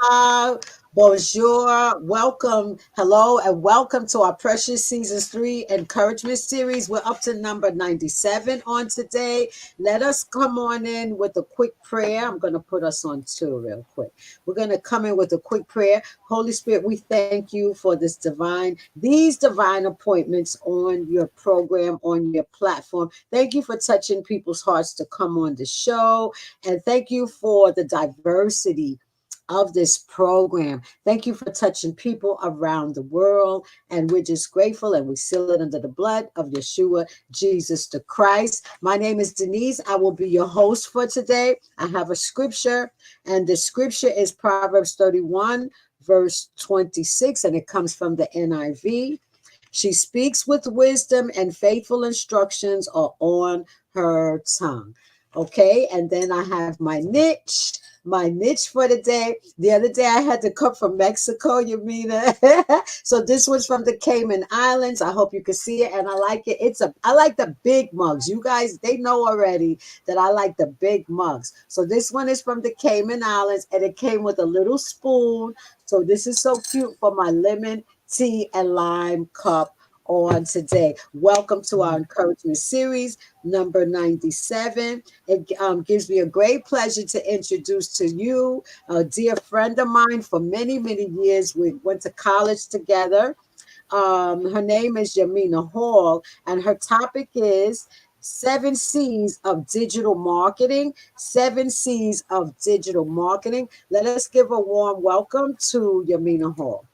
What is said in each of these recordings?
Aloha, bonjour, welcome, hello, and welcome to our Precious Seasons 3 Encouragement Series. We're up to number 97 on today. Let us come on in with a quick prayer. I'm going to put us on two real quick. We're going to come in with a quick prayer. Holy Spirit, we thank you for these divine appointments on your program, on your platform. Thank you for touching people's hearts to come on the show. And thank you for the diversity of this program. Thank you for touching people around the world. And we're just grateful and we seal it under the blood of Yeshua, Jesus the Christ. My name is Denise. I will be your host for today. I have a scripture, and the scripture is Proverbs 31, verse 26, and it comes from the NIV. She speaks with wisdom, and faithful instructions are on her tongue. Okay, and then I have my niche for the day. The other day I had to come from Mexico, Yamina. So this was from the Cayman Islands. I hope you can see it, and I like it. I like the big mugs. You guys, they know already that I like the big mugs. So this one is from the Cayman Islands, and it came with a little spoon. So this is so cute for my lemon tea and lime cup on today. Welcome to our encouragement series, number 97. It gives me a great pleasure to introduce to you a dear friend of mine for many, many years. We went to college together. Her name is Yamina Hall, and her topic is Seven C's of Digital Marketing. Seven C's of Digital Marketing. Let us give a warm welcome to Yamina Hall.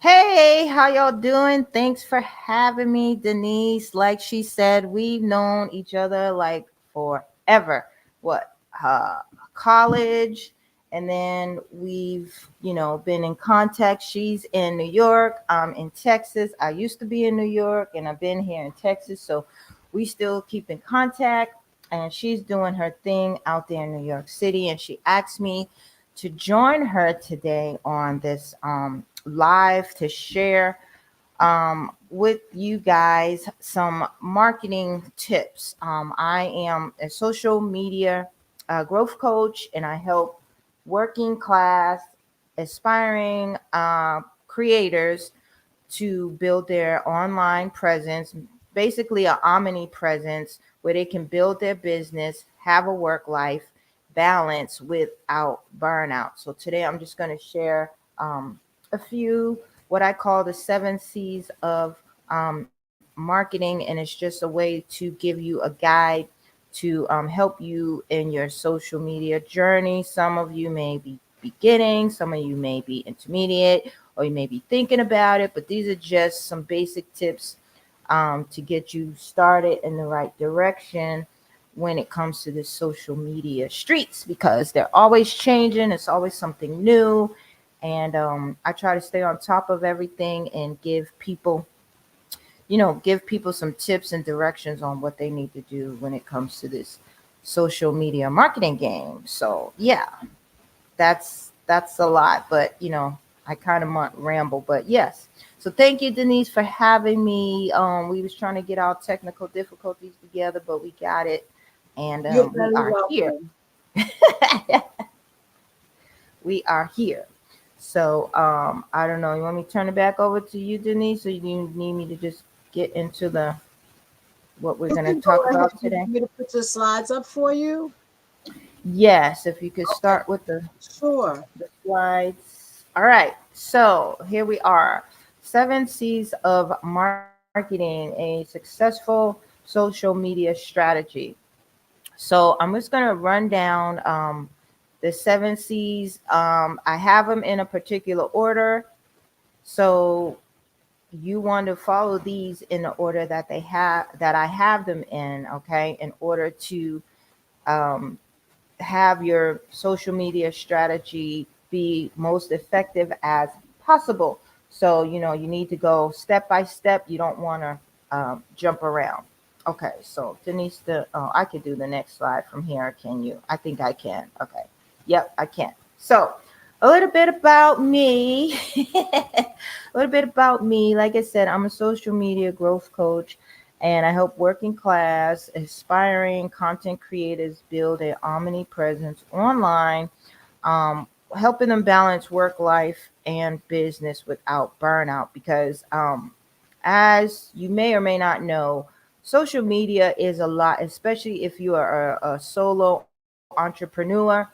Hey, how y'all doing? Thanks for having me, Denise. Like she said, we've known each other like forever. What? College, and then we've been in contact. She's in New York. I'm in Texas. I used to be in New York, and I've been here in Texas, so we still keep in contact. And she's doing her thing out there in New York City, and she asked me to join her today on this live to share with you guys some marketing tips. I am a social media growth coach, and I help working class, aspiring creators to build their online presence, basically an omnipresence where they can build their business, have a work life balance without burnout. So today I'm just going to share a few what I call the seven C's of marketing, and it's just a way to give you a guide to help you in your social media journey. Some of you may be beginning, some of you may be intermediate, or you may be thinking about it, but these are just some basic tips to get you started in the right direction when it comes to the social media streets, because they're always changing. It's always something new. And I try to stay on top of everything and give people some tips and directions on what they need to do when it comes to this social media marketing game. So yeah, that's a lot, but I kind of ramble, but yes. So thank you, Denise, for having me. We was trying to get our technical difficulties together, but we got it, and You're we very are here. welcome. We are here. So I don't know. You want me to turn it back over to you, Denise, or you need me to just get into the what we're You going to can go talk ahead. about You today? want me to put your slides up for you? Yes, if you could Okay, start with the sure. slides. All right. So here we are. Seven C's of marketing, a successful social media strategy. So I'm just going to run down the seven C's. I have them in a particular order. So you want to follow these in the order that I have them in, okay, in order to um, have your social media strategy be most effective as possible. So, you need to go step by step. You don't want to jump around. Okay, so Denise, I could do the next slide from here. Can you? I think I can. Okay. Yep, I can. So, a little bit about me. A little bit about me. Like I said, I'm a social media growth coach, and I help working class, aspiring content creators build an omnipresence online helping them balance work life and business without burnout. Because as you may or may not know, social media is a lot, especially if you are a solo entrepreneur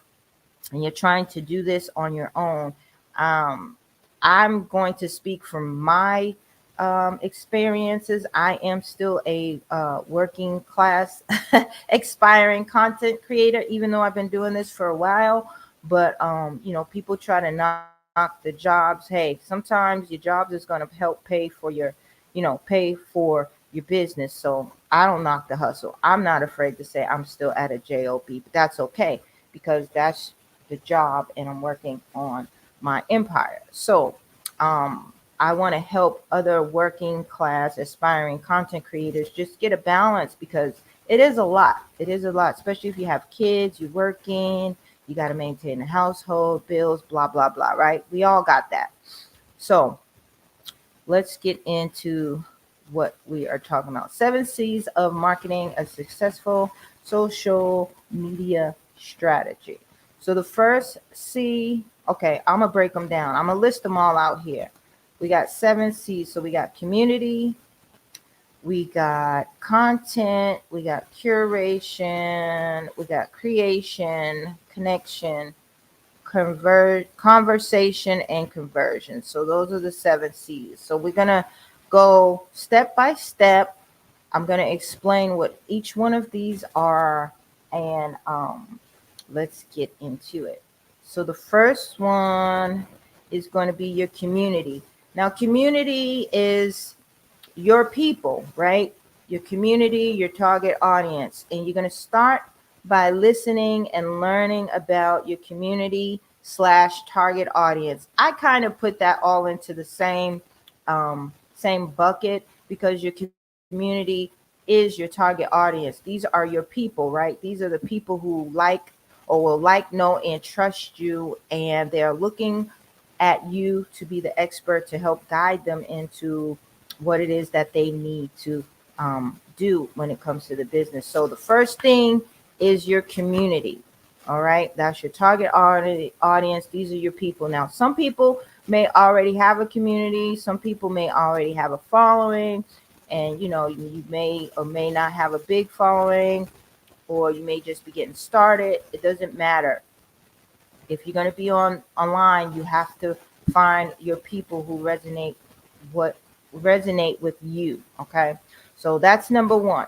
and you're trying to do this on your own. um, I'm going to speak from my experiences. I am still a working class, expiring content creator, even though I've been doing this for a while. But people try to knock the jobs. Hey, sometimes your jobs is going to help pay for pay for your business. So I don't knock the hustle. I'm not afraid to say I'm still at a job, but that's okay because that's the job, and I'm working on my empire. So I want to help other working class aspiring content creators just get a balance, because it is a lot. It is a lot, especially if you have kids, you're working, you got to maintain the household, bills, blah, blah, blah, right? We all got that. So let's get into what we are talking about. 7 C's of marketing a successful social media strategy. So the first C, okay, I'm gonna break them down. I'm gonna list them all out here. We got 7 C's. So we got community, we got content, we got curation, we got creation, connection, conversation, and conversion. So those are the 7 C's. So we're gonna go step by step. I'm gonna explain what each one of these are, and let's get into it. So the first one is going to be your community. Now, community is your people, right? Your community, your target audience. And you're going to start by listening and learning about your community slash target audience. I kind of put that all into the same bucket, because your community is your target audience. These are your people, right? These are the people who like or will like, know, and trust you, and they're looking at you to be the expert to help guide them into what it is that they need to do when it comes to the business. So the first thing is your community. All right, that's your target audience. These are your people. Now, some people may already have a community. Some people may already have a following, and you may or may not have a big following, or you may just be getting started. It doesn't matter. If you're going to be online, you have to find your people who what resonate with you. Okay, so that's number one.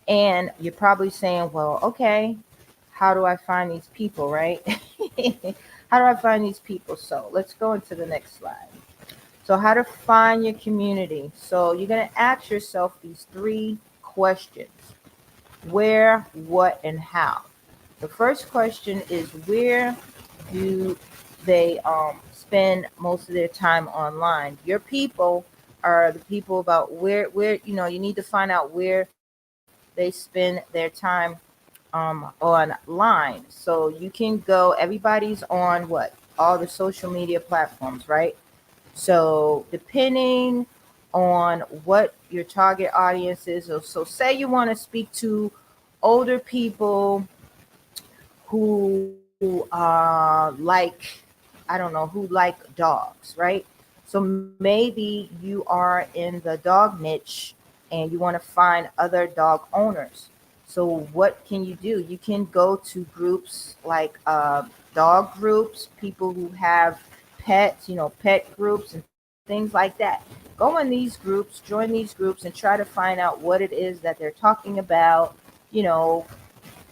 And you're probably saying, well, okay, how do I find these people, right? How do I find these people? So let's go into the next slide. So how to find your community. So you're going to ask yourself these 3 questions: where, what, and how. The first question is, where do they spend most of their time online? Your people are the people about where you need to find out where they spend their time online. So you can go. Everybody's on what, all the social media platforms, right? So depending on what your target audience is, so say you want to speak to older people who like, I don't know, who like dogs, right? So maybe you are in the dog niche and you want to find other dog owners. So what can you do? You can go to groups like dog groups, people who have pets, pet groups and things like that. Go in these groups, join these groups, and try to find out what it is that they're talking about. You know,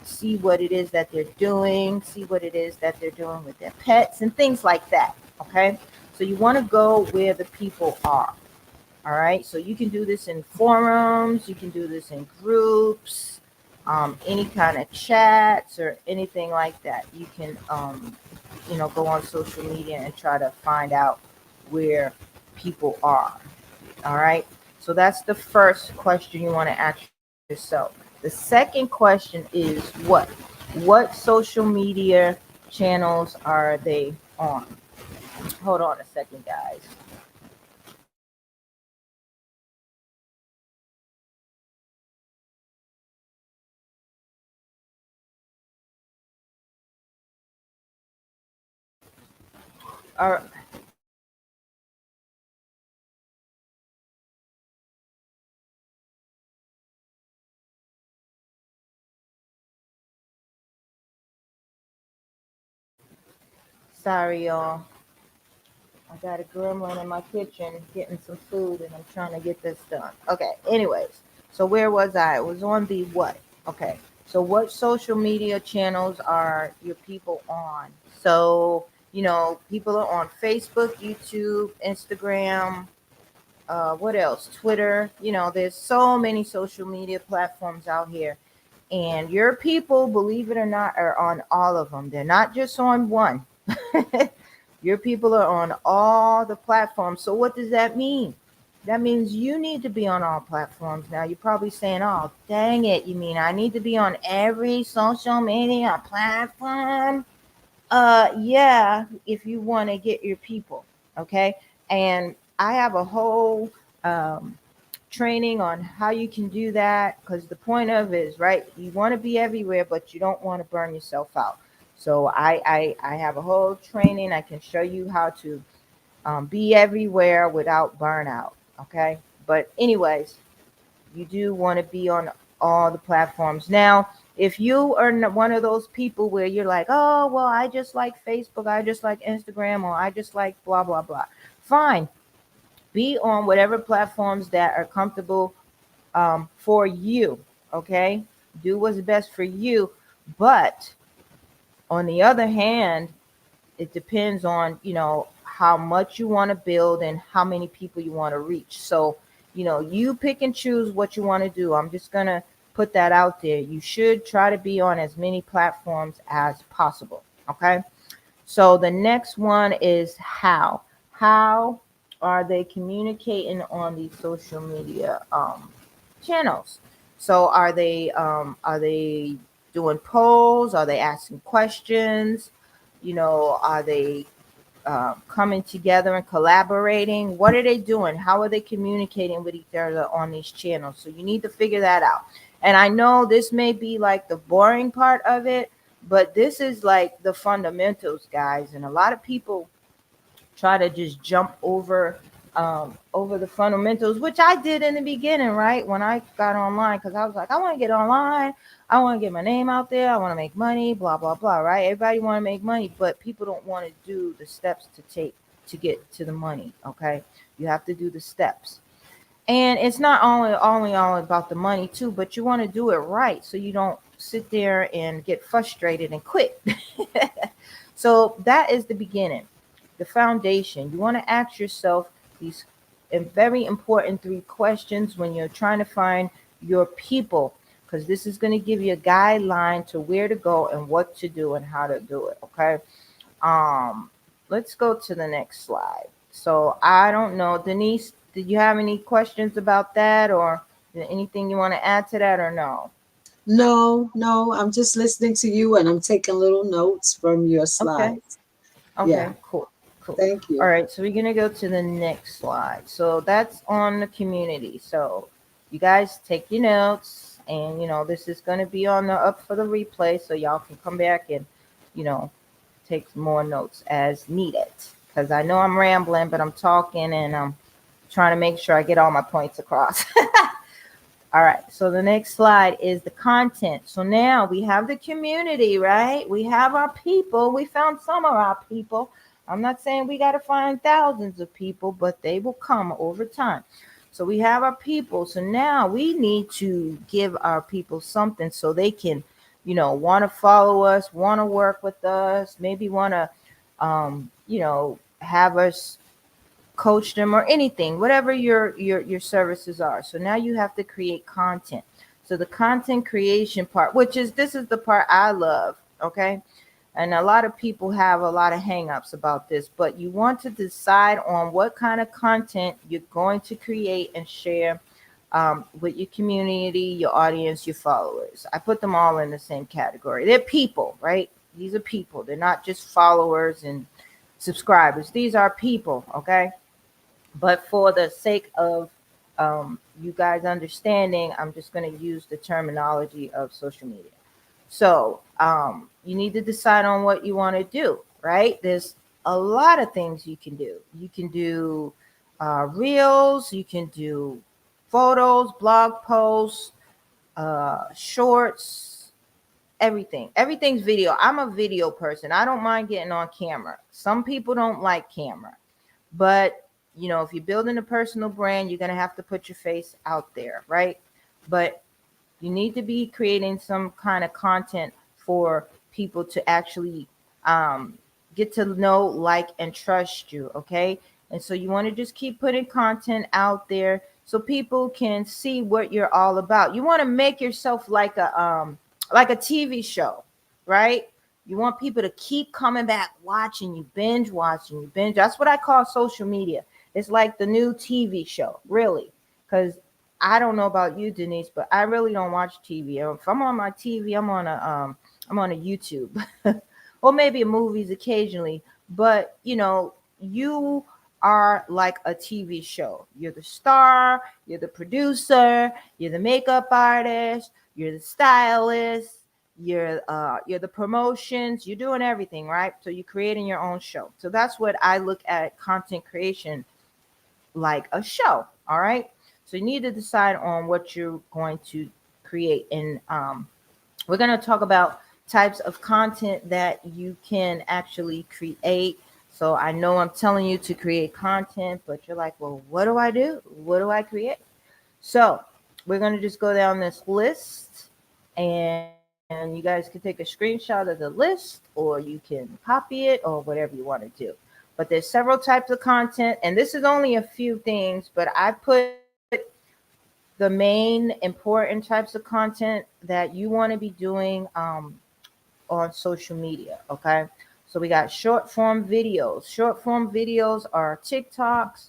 see what it is that they're doing, see what it is that they're doing with their pets and things like that. Okay. So you want to go where the people are. All right. So you can do this in forums, you can do this in groups, any kind of chats or anything like that. You can, go on social media and try to find out where people are. All right. So that's the first question you want to ask yourself. The second question is what? What social media channels are they on? Hold on a second, guys. Or sorry, y'all. I got a gremlin in my kitchen getting some food and I'm trying to get this done. Okay, anyways, so where was I? It was on the what? Okay, so what social media channels are your people on? So, people are on Facebook, YouTube, Instagram, what else? Twitter. There's so many social media platforms out here. And your people, believe it or not, are on all of them. They're not just on one. Your people are on all the platforms. So what does that mean? That means you need to be on all platforms. Now you're probably saying, "Oh, dang it, you mean I need to be on every social media platform?" Yeah, if you want to get your people, okay? And I have a whole um training on how you can do that, because the point of it is, right, you want to be everywhere but you don't want to burn yourself out. So I have a whole training. I can show you how to be everywhere without burnout. Okay, but anyways, you do want to be on all the platforms. Now if you are one of those people where you're like, "Oh well, I just like Facebook, I just like Instagram, or I just like blah blah blah," fine, be on whatever platforms that are comfortable for you. Okay, do what's best for you. But on the other hand, it depends on how much you want to build and how many people you want to reach. So you pick and choose what you want to do. I'm just gonna put that out there. You should try to be on as many platforms as possible. Okay, so the next one is how are they communicating on these social media channels? So are they doing polls? Are they asking questions? Are they coming together and collaborating? What are they doing? How are they communicating with each other on these channels? So you need to figure that out. And I know this may be like the boring part of it, but this is like the fundamentals, guys. And a lot of people try to just jump over the fundamentals, which I did in the beginning, right? When I got online, because I was like, I want to get online, I want to get my name out there, I want to make money, blah blah blah, right? Everybody want to make money, but people don't want to do the steps to take to get to the money. Okay, you have to do the steps. And it's not only all about the money too, but you want to do it right so you don't sit there and get frustrated and quit. So that is the beginning, the foundation. You want to ask yourself these very important three questions when you're trying to find your people, because this is going to give you a guideline to where to go and what to do and how to do it. Okay. Um, let's go to the next slide. So I don't know, Denise, did you have any questions about that, or anything you want to add to that, or no? No, no, I'm just listening to you and I'm taking little notes from your Okay. slides. Okay, Yeah, cool. Cool. thank All you. right, so we're gonna go to the next slide. So that's on the community. So you guys take your notes, and this is gonna be on the up for the replay, so y'all can come back and you know take more notes as needed. Because I know I'm rambling, but I'm talking and I'm trying to make sure I get all my points across. All right, so the next slide is the content. So now we have the community, right? We have our people. We found some of our people. I'm not saying we got to find thousands of people, but they will come over time. So we have our people. So now we need to give our people something so they can, want to follow us, want to work with us, maybe want to, have us coach them or anything, whatever your services are. So now you have to create content. So the content creation part, which is this is the part I love, okay? And a lot of people have a lot of hangups about this, but you want to decide on what kind of content you're going to create and share with your community, your audience, your followers. I put them all in the same category. They're people, right? These are people. They're not just followers and subscribers. These are people, okay? But for the sake of you guys understanding, I'm just going to use the terminology of social media. So you need to decide on what you want to do, right? There's a lot of things you can do. You can do reels, you can do photos, blog posts, shorts, everything. Everything's video. I'm a video person. I don't mind getting on camera. Some people don't like camera, but if you're building a personal brand, you're gonna have to put your face out there, right? But you need to be creating some kind of content for people to actually um, get to know, like, and trust you. Okay. And so you want to just keep putting content out there so people can see what you're all about. You want to make yourself like a TV show, right? You want people to keep coming back watching you, binge watching you, binge. That's what I call social media. It's like the new TV show, really. Because I don't know about you, Denise, but I really don't watch TV. If I'm on my TV, I'm on a YouTube, or maybe movies occasionally. But you are like a TV show. You're the star, you're the producer, you're the makeup artist, you're the stylist, you're the promotions. You're doing everything, right? So you're creating your own show. So that's what I look at content creation, like a show. All right. So you need to decide on what you're going to create. And we're going to talk about types of content that you can actually create. So I know I'm telling you to create content, but you're like, well, what do I do? What do I create? So we're going to just go down this list, and you guys can take a screenshot of the list, or you can copy it, or whatever you want to do. But there's several types of content, and this is only a few things, but I put the main important types of content that you want to be doing on social media. Okay. So we got short form videos. Short form videos are TikToks,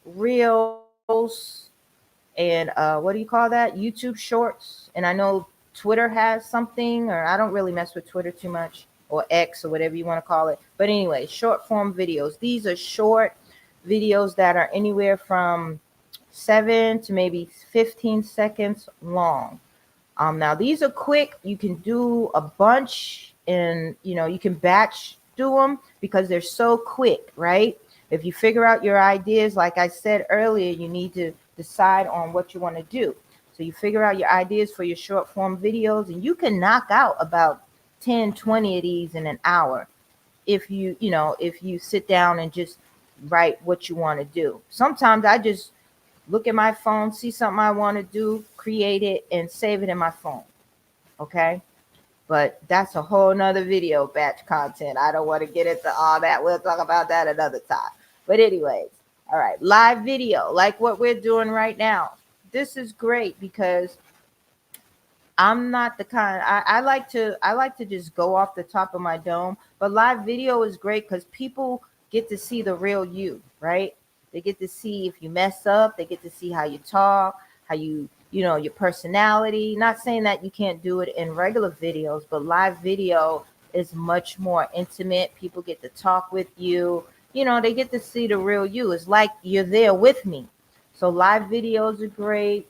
Reels, and what do you call that? YouTube Shorts. And I know Twitter has something, or I don't really mess with Twitter too much, or X, or whatever you want to call it. But anyway, short form videos. These are short videos that are anywhere from 7 to maybe 15 seconds long. Now these are quick. You can do a bunch, and you can batch do them because they're so quick, right? If you figure out your ideas, like I said earlier, you need to decide on what you want to do. So you figure out your ideas for your short form videos, and you can knock out about 10, 20 of these in an hour if you sit down and just write what you want to do. Sometimes I just look at my phone, see something I want to do, create it, and save it in my phone. Okay. But that's a whole nother video, batch content. I don't want to get into all that. We'll talk about that another time. But anyways, all right, live video, like what we're doing right now. This is great because I'm not the kind. I like to just go off the top of my dome. But live video is great because people get to see the real you, right? They get to see if you mess up. They get to see how you talk, how your personality. Not saying that you can't do it in regular videos, but live video is much more intimate. People get to talk with you. They get to see the real you. It's like you're there with me. So live videos are great.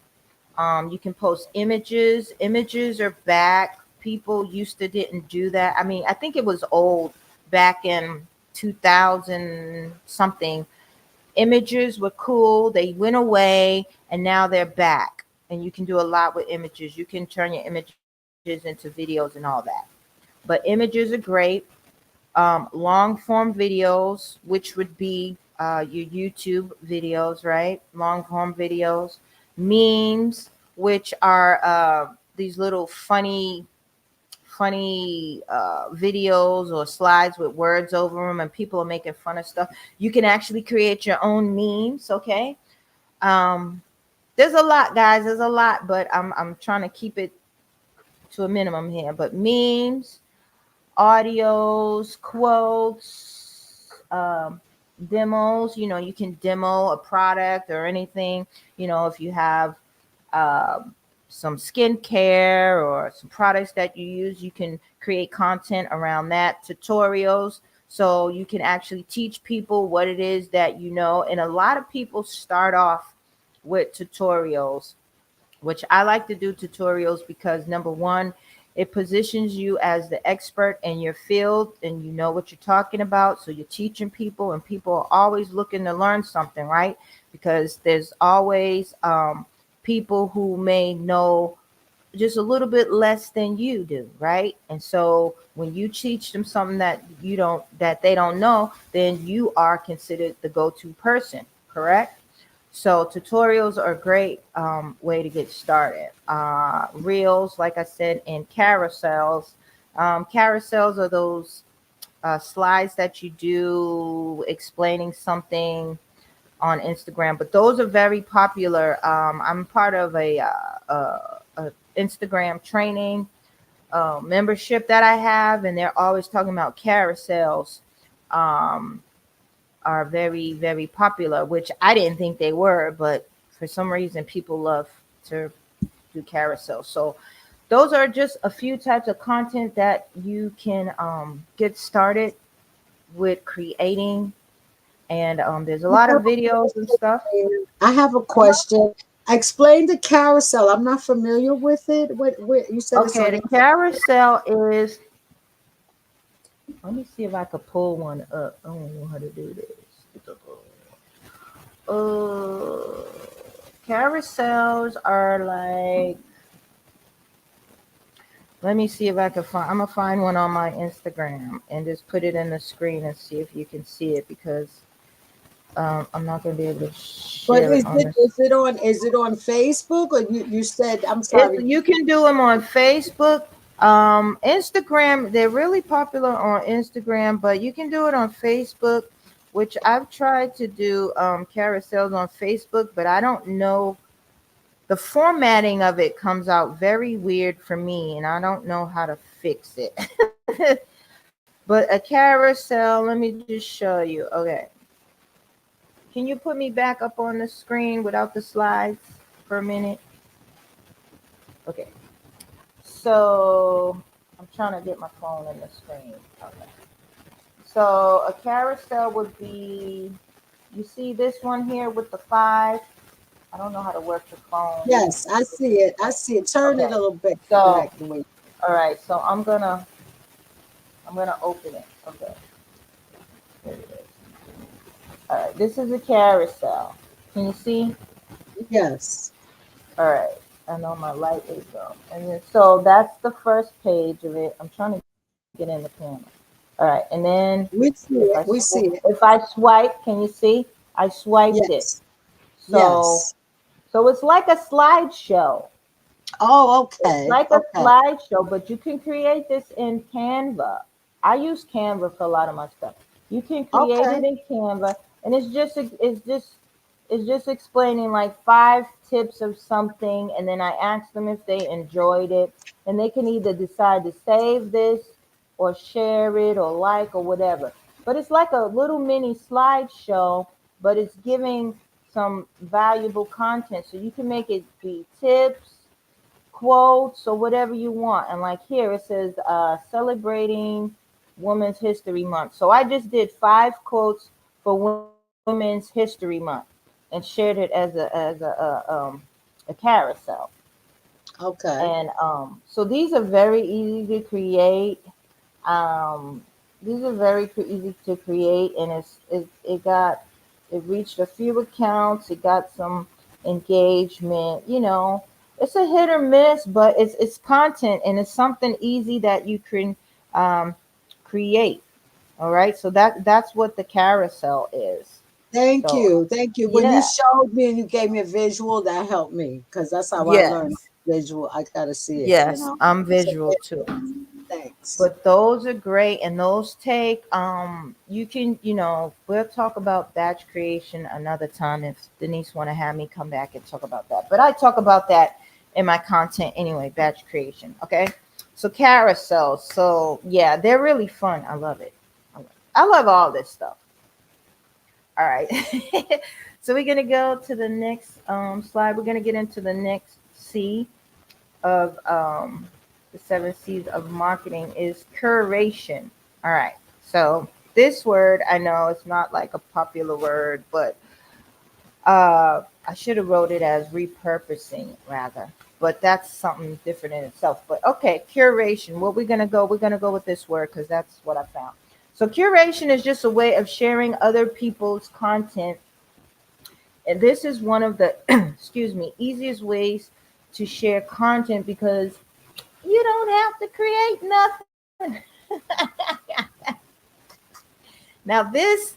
You can post images. Images are back. People used to didn't do that. I mean, I think it was old back in 2000 something. Images were cool. They went away, and now they're back. And you can do a lot with images. You can turn your images into videos and all that. But images are great. Long form videos, which would be your YouTube videos, right? Long form videos, memes, which are these little funny videos or slides with words over them, and people are making fun of stuff. You can actually create your own memes. Okay. Um, there's a lot, guys. There's a lot, but I'm trying to keep it to a minimum here. But memes, audios, quotes, demos. You can demo a product or anything. If you have um, some skincare or some products that you use, you can create content around that, tutorials. So you can actually teach people what it is that you know. And a lot of people start off with tutorials, which I like to do tutorials because number one, It positions you as the expert in your field and you know what you're talking about. So you're teaching people, and people are always looking to learn something, right? Because there's always people who may know just a little bit less than you do, right? And so when you teach them something that they don't know, then you are considered the go-to person, correct? So tutorials are a great way to get started. Reels, like I said, and carousels. Carousels are those slides that you do explaining something on Instagram, but those are very popular. I'm part of a Instagram training membership that I have, and they're always talking about carousels. Um, are very, very popular, which I didn't think they were, but for some reason people love to do carousels. So those are just a few types of content that you can get started with creating. And there's a lot of videos and stuff. I have a question. Explain the carousel. I'm not familiar with it. What you said it's Okay, on the Instagram. carousel is, let me see if I could pull one up. I don't know how to do this. Uh, Carousels are like, let me see if I can find. I'm gonna find one on my Instagram and just put it in the screen and see if you can see it, because I'm not gonna be able to But share it on this. is it on Facebook or you said I'm It's, sorry. you can do them on Facebook, Instagram. They're really popular on Instagram, but you can do it on Facebook, which I've tried to do carousels on Facebook, but I don't know, the formatting of it comes out very weird for me, and I don't know how to fix it. But a carousel, let me just show you. Okay. Can you put me back up on the screen without the slides for a minute? Okay. So I'm trying to get my phone in the screen. Okay. So a carousel would be, you see this one here with the five? I don't know how to work the phone. Yes, I see it. I see it. Turn it Okay. a little bit So back the way. all right. So I'm gonna open it. Okay. Here it is. All right. This is a carousel. Can you see? Yes. All right. I know my light is on. And then, so that's the first page of it. I'm trying to get in the camera. All right. And then We see it. We see if it. I swipe, can you see? I swiped it. Yes. So Yes. it's like a slideshow. Oh, It's okay. like a Okay. slideshow, but you can create this in Canva. I use Canva for a lot of my stuff. You can create Okay. it in Canva, and it's just explaining like five tips of something, and then I ask them if they enjoyed it, and they can either decide to save this or share it or like or whatever. But it's like a little mini slideshow, but it's giving some valuable content, so you can make it be tips, quotes, or whatever you want. And like here it says celebrating Women's History Month. So I just did five quotes for Women's History Month and shared it as a carousel. And Okay. so these are very easy to create. Um, these are very easy to create, and it reached a few accounts. It got some engagement. It's a hit or miss, but it's content, and it's something easy that you can um, create. All right, so that's what the carousel is. Thank So you. Thank you. When you yeah, showed me and you gave me a visual, that helped me because that's how I learn yes, visual. I gotta see it, you yes, know. I'm So visual too. thanks. But those are great, and those take you can, we'll talk about batch creation another time if Denise want to have me come back and talk about that. But I talk about that in my content anyway, batch creation. Okay. So carousels. So yeah, they're really fun. I love it. I love all this stuff. All right. So we're gonna go to the next slide. We're gonna get into the next C of the seven C's of marketing is curation. All right. So this word, I know it's not like a popular word, but I should have wrote it as repurposing rather. but that's something different in itself. But okay, curation. What we're gonna go? We're gonna go with this word because that's what I found. So curation is just a way of sharing other people's content, and this is one of the excuse me easiest ways to share content because you don't have to create nothing. Now this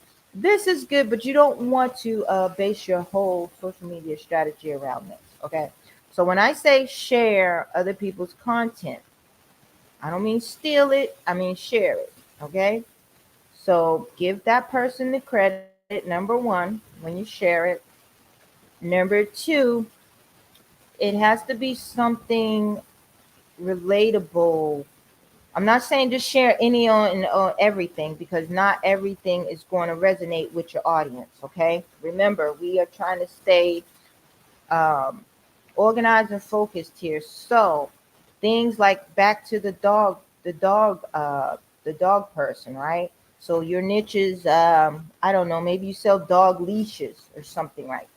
is good, but you don't want to base your whole social media strategy around this. Okay, so when I say share other people's content, I don't mean steal it. I mean share it. Okay, so give that person the credit. Number one, when you share it. Number two, it has to be something relatable. I'm not saying just share any on everything because not everything is going to resonate with your audience. Okay, remember we are trying to stay um, organized and focused here. So things like back to the dog person, right? So your niche is I don't know, maybe you sell dog leashes or something, right?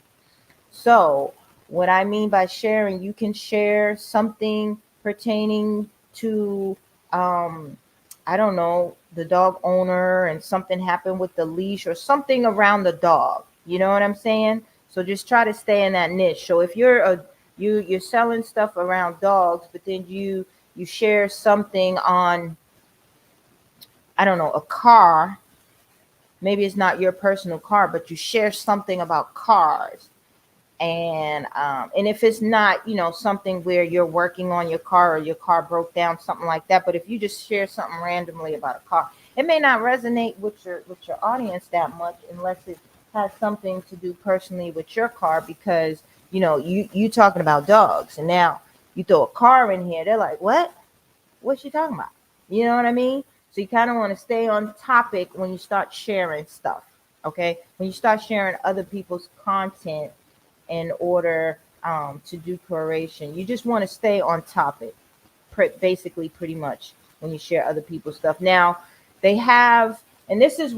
So, what I mean by sharing, you can share something pertaining to, um, I don't know, the dog owner and something happened with the leash or something around the dog. You know what I'm saying? So just try to stay in that niche. So if you're selling stuff around dogs, but then you share something on, I don't know, a car. Maybe it's not your personal car, but you share something about cars, and if it's not something where you're working on your car or your car broke down, something like that, but if you just share something randomly about a car, it may not resonate with your audience that much unless it has something to do personally with your car, because you talking about dogs, and now you throw a car in here, they're like, what's she talking about? You know what I mean? So you kind of want to stay on topic when you start sharing stuff. Okay, when you start sharing other people's content in order to do curation. You just want to stay on topic, basically, pretty much, when you share other people's stuff. Now, they have, and this is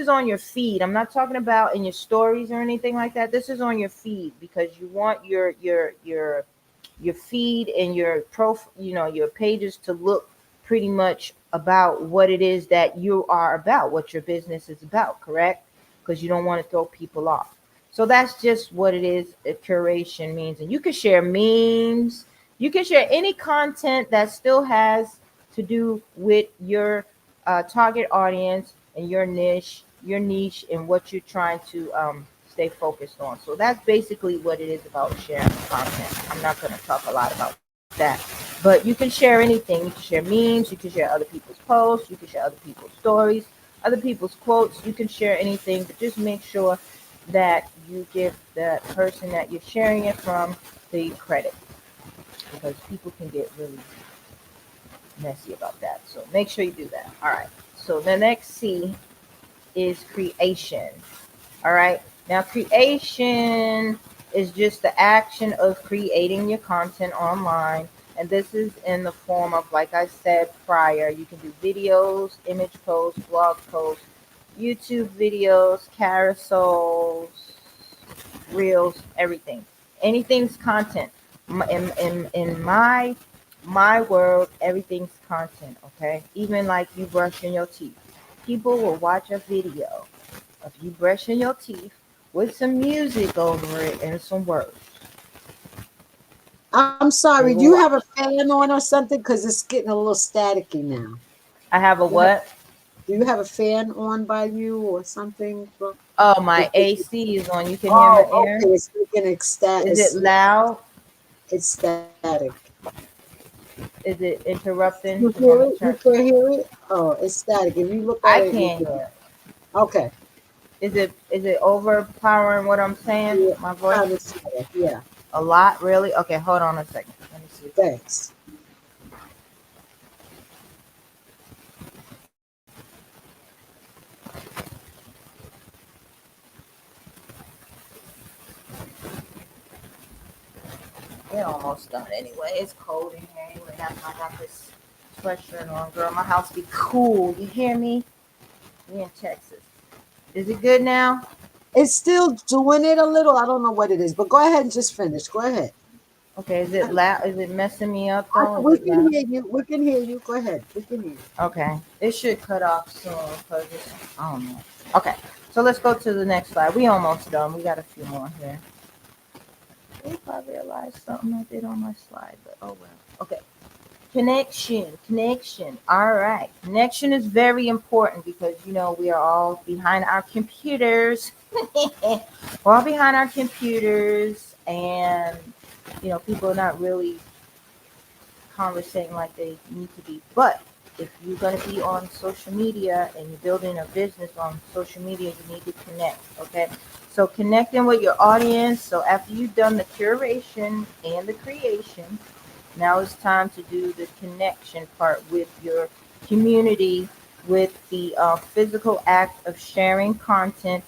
on your feed. I'm not talking about in your stories or anything like that. This is on your feed because you want your feed and your pages to look pretty much about what it is that you are about, what your business is about, correct? Because you don't want to throw people off. So that's just what it is. Curation means, and you can share memes. You can share any content that still has to do with your target audience and your niche, and what you're trying to stay focused on. So that's basically what it is about sharing content. I'm not going to talk a lot about that, but you can share anything. You can share memes. You can share other people's posts. You can share other people's stories, other people's quotes. You can share anything, but just make sure that you give the person that you're sharing it from the credit, because people can get really messy about that. So make sure you do that. All right. So the next C is creation. All right. Now, creation is just the action of creating your content online. And this is in the form of, like I said prior, you can do videos, image posts, blog posts, YouTube videos, carousels, reels, everything. Anything's content. In my world, everything's content. Okay, even like you brushing your teeth, people will watch a video of you brushing your teeth with some music over it and some words. I'm They sorry, do will you have watch. a fan on or something? Because it's getting a little staticky now. I have a You have, what? do you have a fan on by you or something? Oh, It- my it- AC is on. You can hear my oh, air. okay. It's making Is it loud? it's static. Is it interrupting? You You hear want me it? to You turn? can't hear it? Oh, it's static. If you look at I it, you can't can. hear. Okay. Is it overpowering what I'm saying? Yeah, My voice? kind of sort of. Yeah. A lot, really? Okay, hold on a second. Let me see if I can. Thanks. We're almost done anyway. It's cold in here anyway. That's why I got this sweatshirt on, girl. My house be cool. You hear me? We in Texas. Is it good now? It's still doing it a little. I don't know what it is, but go ahead and just finish. Go ahead. Okay, is it loud? Is it messing me up though? Is We it can loud? hear you. We can hear you. Go ahead. We can hear you. Okay, it should cut off soon because it's. I don't know. Okay, so let's go to the next slide. We almost done. We got a few more here. If I realized something I did on my slide, but oh well. Okay. Connection. All right. Connection is very important because we are all behind our computers. We're all behind our computers, and people are not really conversating like they need to be. But if you're going to be on social media and you're building a business on social media, you need to connect. Okay. So connecting with your audience. So after you've done the curation and the creation, now it's time to do the connection part with your community, with the physical act of sharing content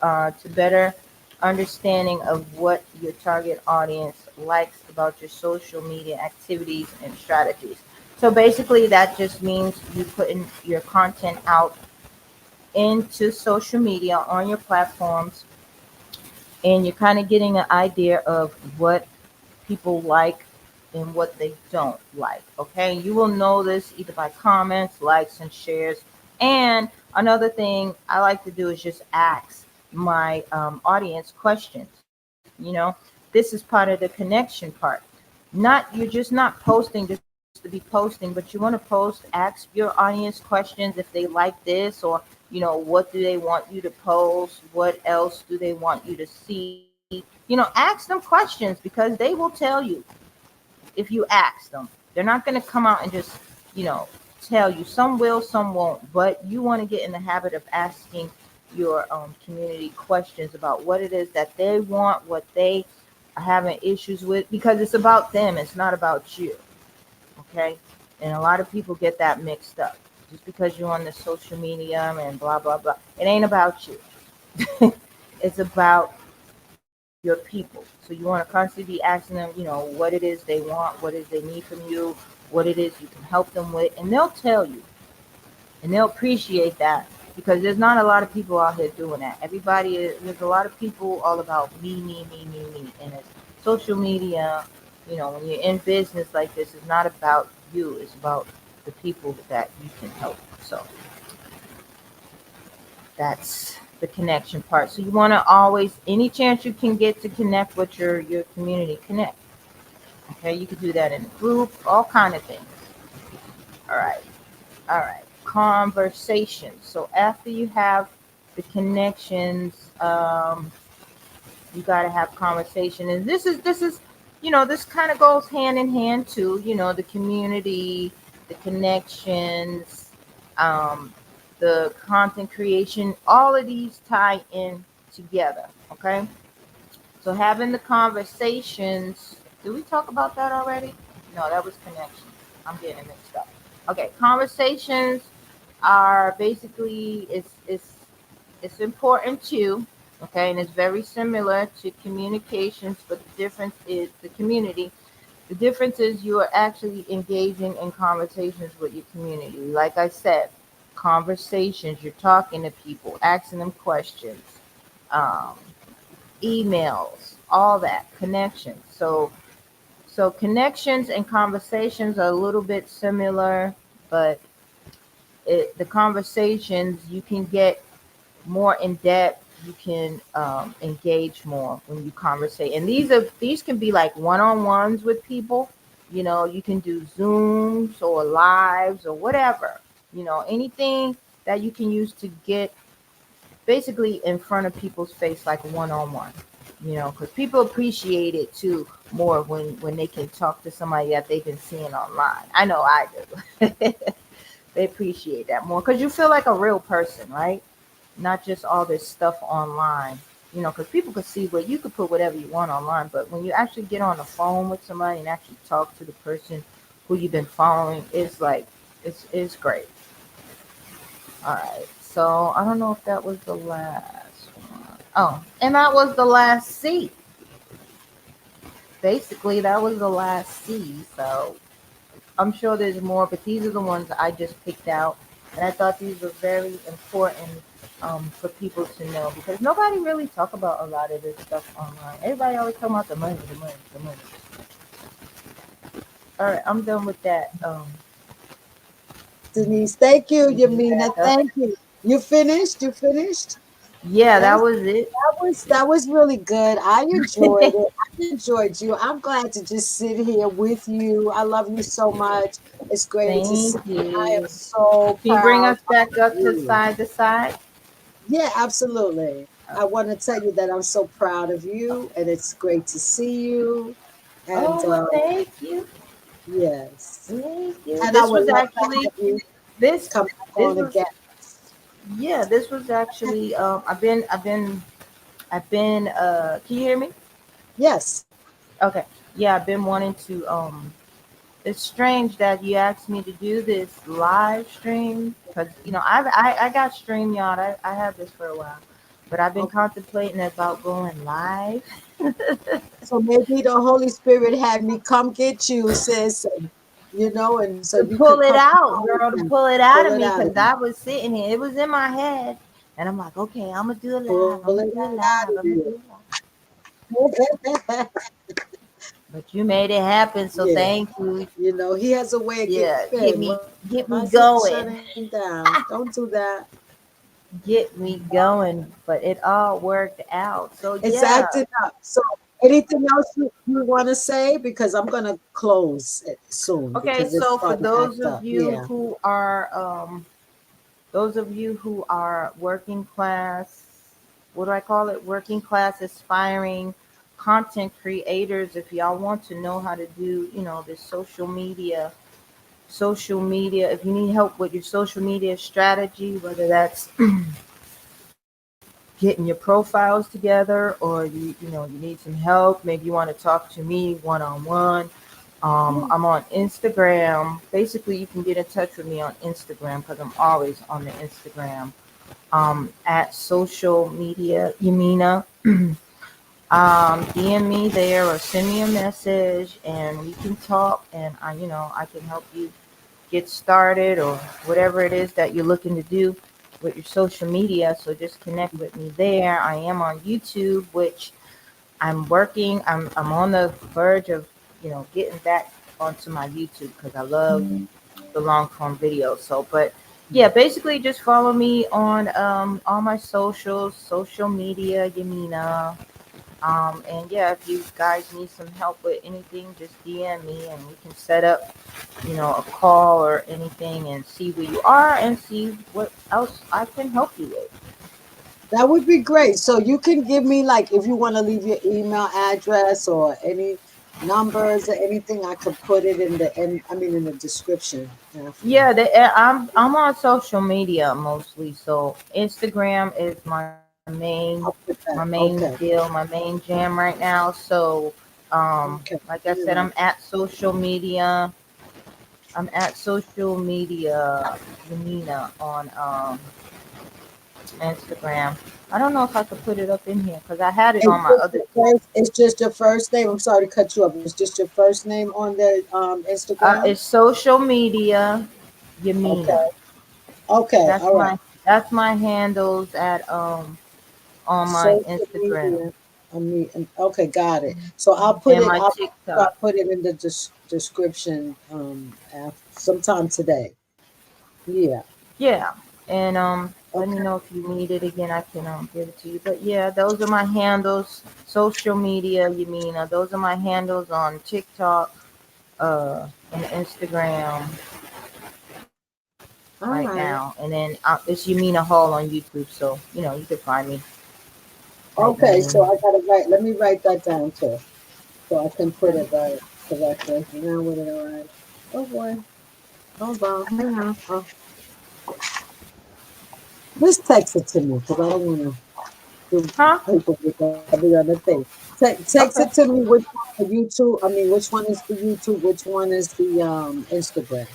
to better understanding of what your target audience likes about your social media activities and strategies. So basically, that just means you putting your content out into social media on your platforms, and you're kind of getting an idea of what people like and what they don't like. Okay, you will know this either by comments, likes, and shares. And another thing I like to do is just ask my audience questions. This is part of the connection part. Not You're just not posting just to be posting, but you want to post, ask your audience questions if they like this, or what do they want you to post, what else do they want you to see. Ask them questions because they will tell you if you ask them. They're not going to come out and just, you know, tell you. Some will, some won't. But you want to get in the habit of asking your community questions about what it is that they want, what they are having issues with, because it's about them. It's not about you. Okay. And a lot of people get that mixed up. Just because you're on the social media and blah, blah, blah. It ain't about you. It's about your people. So you want to constantly be asking them, what it is they want, what it is they need from you, what it is you can help them with, and they'll tell you, and they'll appreciate that because there's not a lot of people out here doing that. There's a lot of people all about me, and it's social media. When you're in business like this, it's not about you; it's about the people that you can help. So that's the connection part. So you want to always, any chance you can get to connect with your community, connect. Okay, you can do that in a group, all kind of things. All right. Conversations. So after you have the connections, you got to have conversation, and this is this kind of goes hand in hand too. The community, the connections, um, the content creation, all of these tie in together. Okay, so having the conversations. Did we talk about that already? No, that was connection. I'm getting it mixed up. Okay, conversations are basically it's important too. Okay, and it's very similar to communications, but the difference is the community. The difference is you are actually engaging in conversations with your community. Like I said, conversations. You're talking to people, asking them questions. Um, Emails, all that connections. So connections and conversations are a little bit similar, but the conversations you can get more in depth. You can engage more when you conversate, and these can be like one-on-ones with people. You can do Zooms or lives or whatever. Anything that you can use to get basically in front of people's face like one-on-one, because people appreciate it too more when they can talk to somebody that they've been seeing online. I know I do. They appreciate that more because you feel like a real person, right? Not just all this stuff online, because people could see what you could put whatever you want online, but when you actually get on the phone with somebody and actually talk to the person who you've been following, it's like it's great. All right. So I don't know if that was the last one. Oh, and that was the last C. Basically, that was the last C. So I'm sure there's more, but these are the ones I just picked out. And I thought these were very important for people to know because nobody really talk about a lot of this stuff online. Everybody always talk about the money, the money, the money. All right, I'm done with that. Denise, thank you. Let me Yamina, back up. thank you. You finished? You finished? Yeah, that Yes. was it. That was really good. I enjoyed it. I enjoyed you. I'm glad to just sit here with you. I love you so much. It's great to see. Thank I am you. so Can you bring proud us back of up to you. side to side? Yeah, absolutely. I want to tell you that I'm so proud of you, and it's great to see you. And Oh, well, thank you. yes, Thank you. and I This would was love to actually have you this come back this on was again. yeah, this was actually I've been can you hear me? Yes. Okay. Yeah, I've been wanting to it's strange that you asked me to do this live stream because I got StreamYard. I have this for a while, but I've been Okay. contemplating about going live. So maybe the Holy Spirit had me come get you, sis, and, and so To you could pull it come out, on girl, to and pull it out pull of it me out because of me. I was sitting here. It was in my head. And I'm like, okay, I'm going to do it live. Pull I'm it going to do it out live. of I'm going to you. do it live. But you made it happen. So Yeah. thank you. He has a way of getting Yeah, in. Why get is me it shutting going. down? Don't do that. Get me going. But it all worked out. So It's yeah. acting up. So anything else you want to say? Because I'm going to close it soon Okay, because it's so for starting to those act of up. you Yeah. who are working class, what do I call it? Working class aspiring content creators, if y'all want to know how to do, this social media, if you need help with your social media strategy, whether that's getting your profiles together or you need some help, maybe you want to talk to me one on one. Yeah. I'm on Instagram. Basically, you can get in touch with me on Instagram because I'm always on the Instagram at social media Yamina. DM me there or send me a message and we can talk and I can help you get started or whatever it is that you're looking to do with your social media. So just connect with me there. I am on YouTube, which I'm working. I'm on the verge of getting back onto my YouTube because I love the long form videos. So, but yeah, basically just follow me on all my socials, social media, Yamina. And yeah, if you guys need some help with anything, just DM me and we can set up, a call or anything and see where you are and see what else I can help you with. That would be great. So you can give me, like, if you want to leave your email address or any numbers or anything, I could put it in the end. I mean, in the description after. Yeah, I'm on social media mostly. So Instagram is I'll my put that. main Okay. deal, my main jam right now. So Okay. like I All said, right. I'm at social media Yamina on Instagram. I don't know if I could put it up in here because I had it It's on my just other your thing. first. It's just your first name. I'm sorry to cut you off. It's just your first name on the Instagram. It's social media Okay. Yamina. Okay. That's All right. my handles at on my Social Instagram media. I mean, okay, got it. So I'll put and it. my I'll TikTok. put it in the description. Sometime today. Yeah. Yeah, and let me Okay. know if you need it again. I can give it to you. But yeah, those are my handles. Social media, you mean? Those are my handles on TikTok, and Instagram right All now. And right. then it's Yamina Hall on YouTube, so you can find me. Type my Okay. name. So I gotta write. Let me write that down too, so I can put it right correctly. Now with it all right. Oh boy. Hold on. Hang on. Just text it to me because I don't want to do Huh? paperwork every other thing. Text Okay. it to me. Which one the YouTube? I mean, which one is the YouTube? Which one is the Instagram?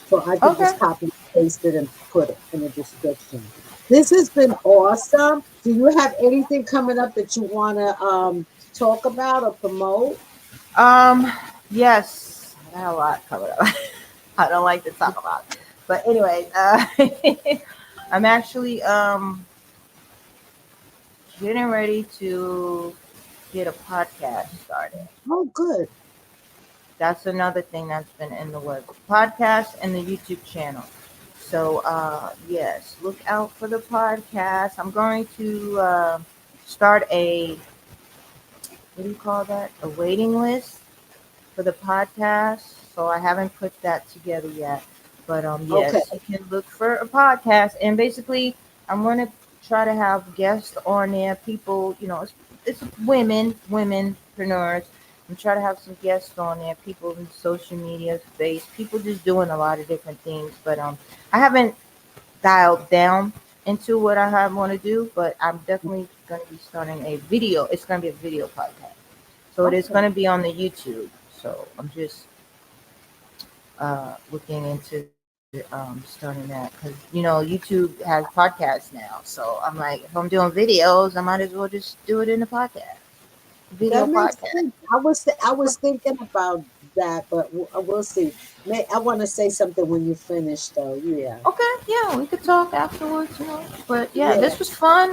So I can Okay. just copy and paste it and put it in the description. This has been awesome. Do you have anything coming up that you want to talk about or promote? Um. Yes, I got a lot coming up. I don't like to talk about, but anyway, I'm actually getting ready to get a podcast started. Oh, good. That's another thing that's been in the works. Podcast and the YouTube channel. So yes, look out for the podcast. I'm going to start a, what do you call that? A waiting list for the podcast. So I haven't put that together yet. But Okay. yes, you can look for a podcast, and basically I'm gonna try to have guests on there. People, it's womenpreneurs. I'm trying to have some guests on there. People in social media space. People just doing a lot of different things. But I haven't dialed down into what I want to do. But I'm definitely gonna be starting a video. It's gonna be a video podcast. So it is Okay. going to be on the YouTube. So I'm just looking into starting that because YouTube has podcasts now. So I'm like, if I'm doing videos, I might as well just do it in the podcast, video That makes podcast. sense. I was thinking about that, but we'll see. I want to say something when you finish, though. Yeah, Okay, yeah, we could talk afterwards. But yeah, yeah. this was fun.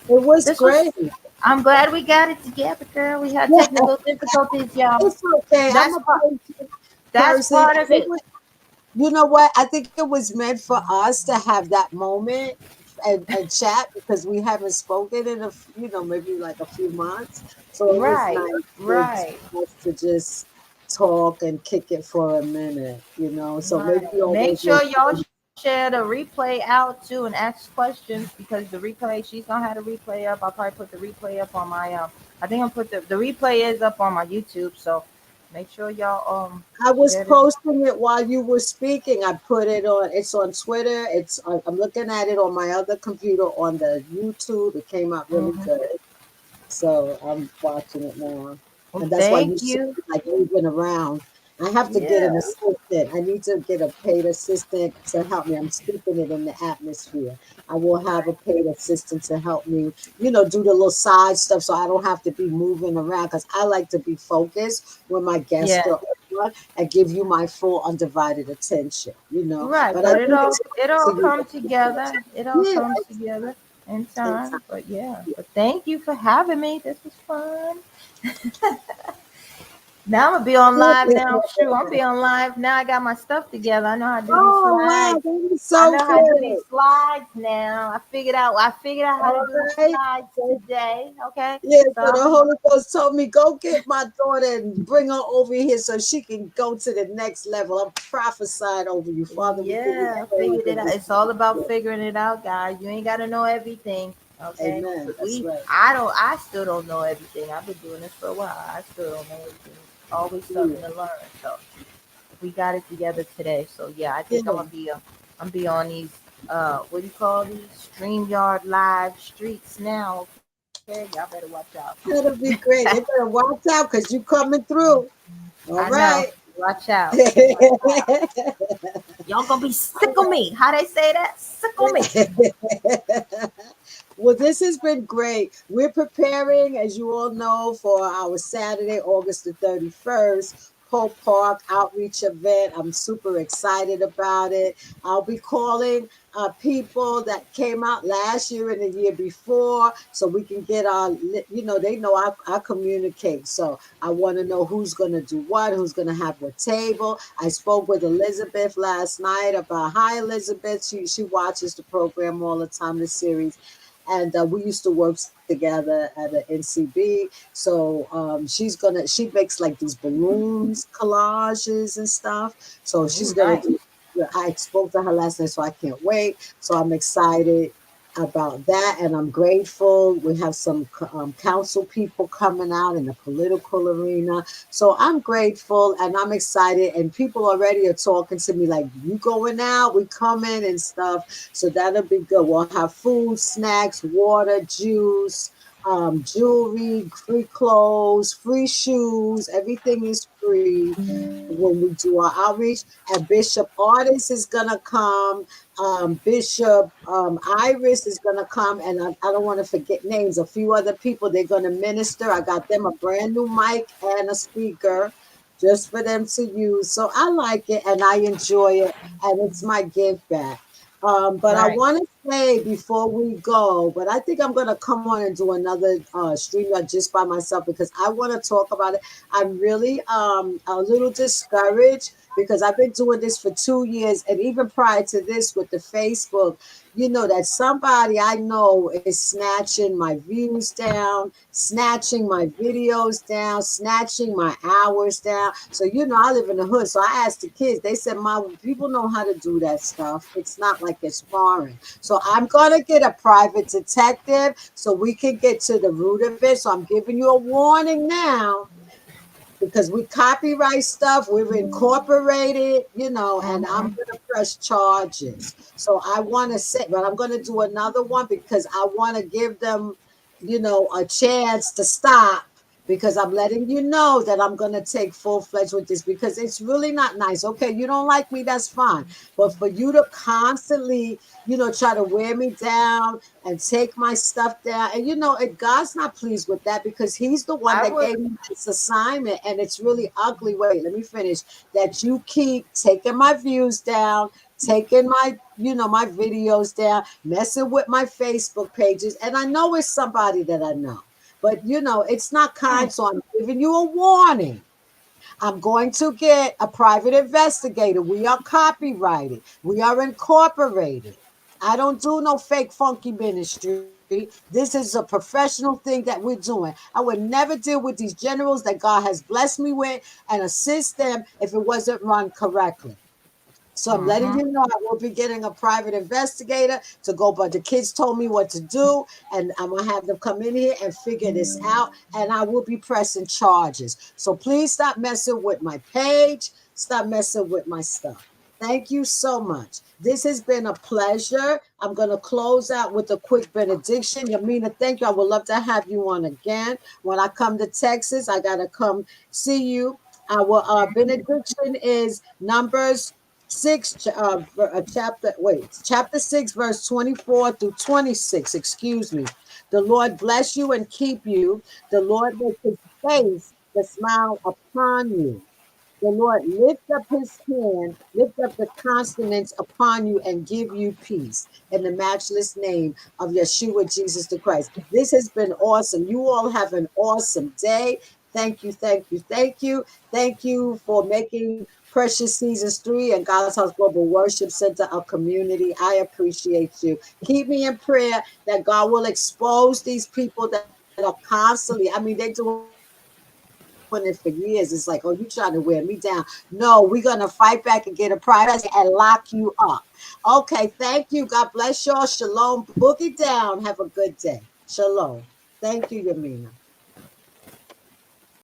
It was This was. great. I'm glad we got it together, girl. We had Yeah, technical difficulties, y'all. it's okay. I'm That's a part. patient That's person. part of it. You know what? I think it was meant for us to have that moment and chat because we haven't spoken in maybe like a few months. So it was Right, nice right. for us to just talk and kick it for a minute. So maybe Right. all Make those sure little y'all things. share the replay out too and ask questions because the replay, she's gonna have the replay up. I'll probably put the replay up on my I think I'll put the replay is up on my YouTube, so make sure y'all I was share this. posting it while you were speaking. I put it on. It's on Twitter. I'm looking at it on my other computer on the YouTube. It came out really Hmm. good. So I'm watching it now. Well, And that's why you thank see you. me like moving around. I have to get an Yeah. assistant. I need to get a paid assistant to help me. I'm speaking it in the atmosphere. I will have a paid assistant to help me, do the little side stuff so I don't have to be moving around because I like to be focused when my guests Yeah. are on and give you my full undivided attention. Right, But I but do it explain all to you come what together. It all yeah, comes together in exactly. time. But yeah. But thank you for having me. This was fun. Now I'm gonna be on live now. Shoot, I'm be on live now. I got my stuff together. I know how to do these Oh wow, slides. that is I so know how to do these good. slides now. I figured out how to All do the right. slides So, today. Okay. yeah, So so the I'm Holy Ghost told me, go get my daughter and bring her over here so she can go to the next level. I'm prophesying over you, Father. We give you yeah, I praise figured it in out. this It's all about place. figuring it out, guys. You ain't gotta know everything. Okay. Amen. 'Cause That's right. I still don't know everything. I've been doing this for a while. I still don't know everything. Always Yeah. something to learn. So we got it together today. So yeah, I think Yeah. I'm be on these what do you call these StreamYard live streets now. Okay, y'all better watch out. That'll be great. They better watch out because you coming through. I All know. right. Watch out. Watch out. Y'all gonna be sick of me. How they say that? Sick of me. Well, this has been great. We're preparing, as you all know, for our Saturday, August the 31st, Pope Park outreach event. I'm super excited about it. I'll be calling people that came out last year and the year before so we can get they know I communicate. So I want to know who's going to do what, who's going to have what table. I spoke with Elizabeth last night about, hi, Elizabeth. She watches the program all the time, the series. And we used to work together at an NCB. So she makes like these balloons, collages and stuff. So she's Ooh, gonna nice. do. I spoke to her last night, so I can't wait. So I'm excited about that, and I'm grateful. We have some council people coming out in the political arena, so I'm grateful and I'm excited. And people already are talking to me like, "You going out? We coming and stuff." So that'll be good. We'll have food, snacks, water, juice, jewelry, free clothes, free shoes. Everything is free when we do our outreach. And Bishop Artist is gonna come. Bishop Iris is gonna come, and I don't want to forget names. A few other people they're gonna minister. I got them a brand new mic and a speaker just for them to use. So I like it and I enjoy it, and it's my give back. But I Right. want to say before we go, but I think I'm gonna come on and do another StreamYard just by myself because I want to talk about it. I'm really a little discouraged because I've been doing this for 2 years, and even prior to this with the Facebook, that somebody I know is snatching my views down, snatching my videos down, snatching my hours down. So I live in the hood, so I asked the kids. They said, "Mom, people know how to do that stuff. It's not like it's foreign." So I'm going to get a private detective so we can get to the root of it. So I'm giving you a warning now because we copyright stuff, we're incorporated, and I'm Mm-hmm. going to press charges. So I want to say, but I'm going to do another one because I want to give them, a chance to stop because I'm letting you know that I'm going to take full fledged with this because it's really not nice. Okay, you don't like me, that's fine. But for you to constantly, try to wear me down and take my stuff down. And God's not pleased with that because He's the one I that would. gave me this assignment. And it's really ugly. Wait, let me finish. That you keep taking my views down, taking my videos down, messing with my Facebook pages. And I know it's somebody that I know. But it's not kind. Mm, So I'm giving you a warning. I'm going to get a private investigator. We are copyrighted. We are incorporated. I don't do no fake funky ministry. This is a professional thing that we're doing. I would never deal with these generals that God has blessed me with and assist them if it wasn't run correctly. So I'm letting mm-hmm. you know I will be getting a private investigator to go, but the kids told me what to do, and I'm gonna have them come in here and figure this out, and I will be pressing charges. So please stop messing with my page, stop messing with my stuff. Thank you so much. This has been a pleasure. I'm gonna close out with a quick benediction. Yamina, thank you. I would love to have you on again. When I come to Texas, I gotta come see you. Our benediction is Numbers 6 chapter 6 verse 24 through 26, excuse me. The Lord bless you and keep you. The Lord make his face to smile upon you. The Lord lift up his hand, lift up the consonants upon you and give you peace in the matchless name of Yeshua Jesus the Christ. This has been awesome. You all have an awesome day. Thank you, thank you, thank you. Thank you for making Precious Seasons 3 and God's House Global Worship Center a community. I appreciate you. Keep me in prayer that God will expose these people that are constantly, they're doing it for years. It's like, oh, you trying to wear me down. No, we're going to fight back and get a private investigator and lock you up. Okay, thank you. God bless y'all. Shalom. Boogie down. Have a good day. Shalom. Thank you, Yamina.